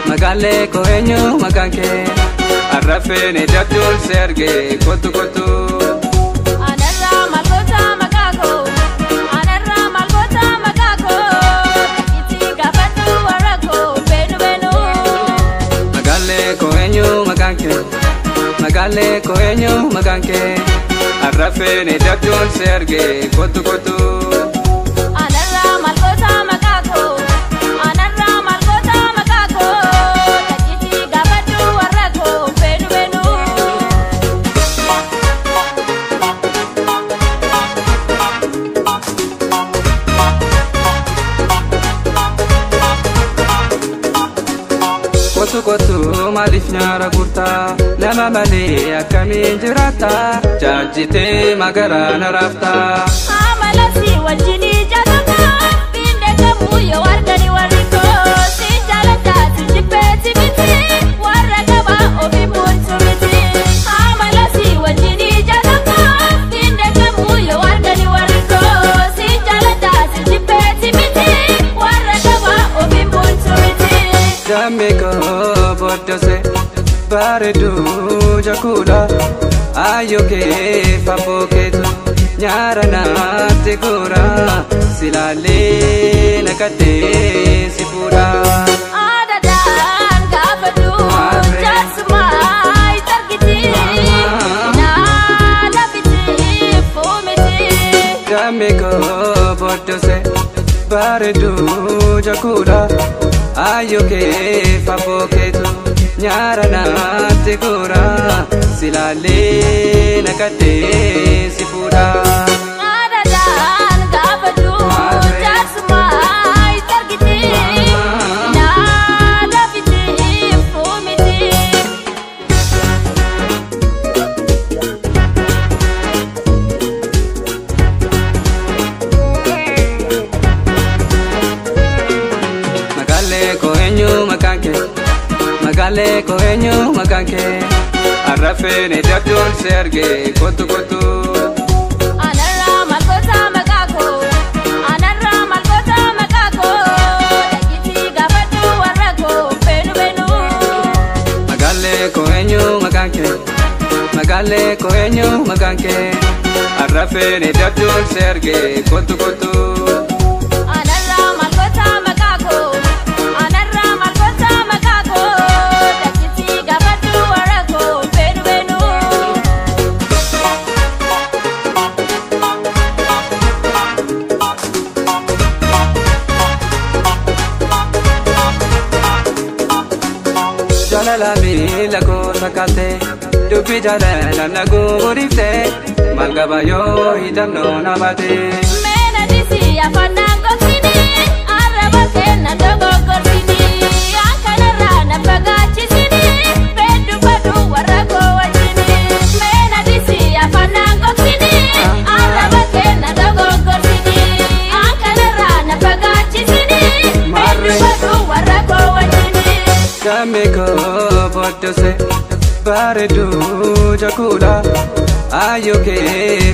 Magale koenyo makanke arrafene jadul serge kotu kotu Anarra malgota makako Anarra malgota makako Iti gafatu warako benu benu Magale koenyo makanke arrafene jadul serge kotu kotu Anarra malgota makako Anarra malgota makako Iti gafatu warako benu benu Kotu kotu malif nyara kurta nama male akamin jirata jajite magara narafta Amalasi wajini jataka Binde kamu yo wargani wariko Si jalata tujipeti biti Waragaba obi muntu biti Amalasi wajini jataka Binde kamu yo wargani wariko Si jalata tujipeti biti Waragaba obi muntu biti Jamiko botose baredu jakula ayoke fapoketu nyara na tegura silale nakate sipura Adadan gafadu jasmai targiti Nada biti fumiti Jamiko botose baredu jakula ayoke fapoketu nyara na tegura silale nakate sipura Adadan gafadu jasmai targiti Nada biti fumiti Magale koenyo makanke arrafene jadul serge kotu kotu Anarra malgota makako Anarra malgota makako Iti gafatu warako benu benu Magale koenyo makanke arrafene jadul serge kotu kotu Anarra malgota makako Anarra malgota makako Iti gafatu warako benu benu Jalala mi lako sakate dupi jalala nagu urifte malgaba yo idamno nabate Mena disi afanango sini Araba kena dogo korsini Ankanarra napagachi sini Bedu badu warako wajini Mena disi afanango sini Araba kena dogo korsini Ankanarra napagachi sini Bedu badu warako wajini Jamiko botose baredu jakula ayoke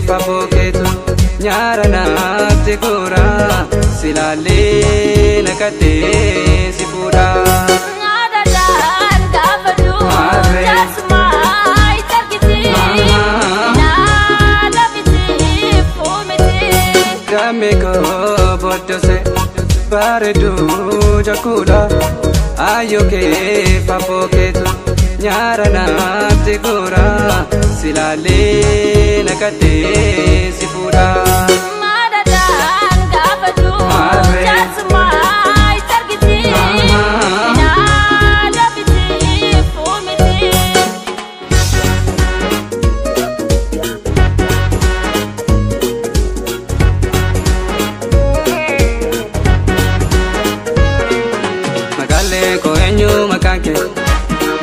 fapoketu nyara na tegura silale nakate sipura Adadan gafadu jasmai targiti Nada biti fumiti Jamiko botose baredu jakula ayoke fapoketu nyara na tegura silale nakate sipura Adadan gafadu jasmai targiti Nada biti fumiti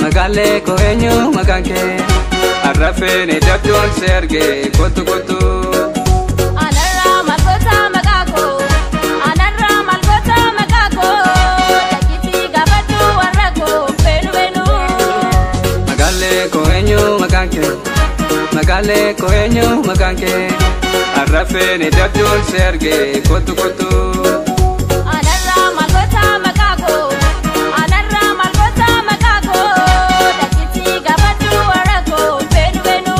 Magale koenyo makanke arrafeen dabdoon serge kotu kotu. Anarra malkota magako, anarra malkota magako, dakiti gabadu warrako benu benu. Magale koenyu maganke, magale koenyu maganke, arrafeen dabdoon serge kotu kotu. Anarra malkota magako, anarra malkota magako, dakiti gabadu warrako benu benu.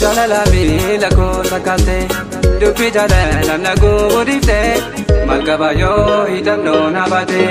Jalala bila ko sakate, dupi jala namna go urifte, malgabayo idam no nabate.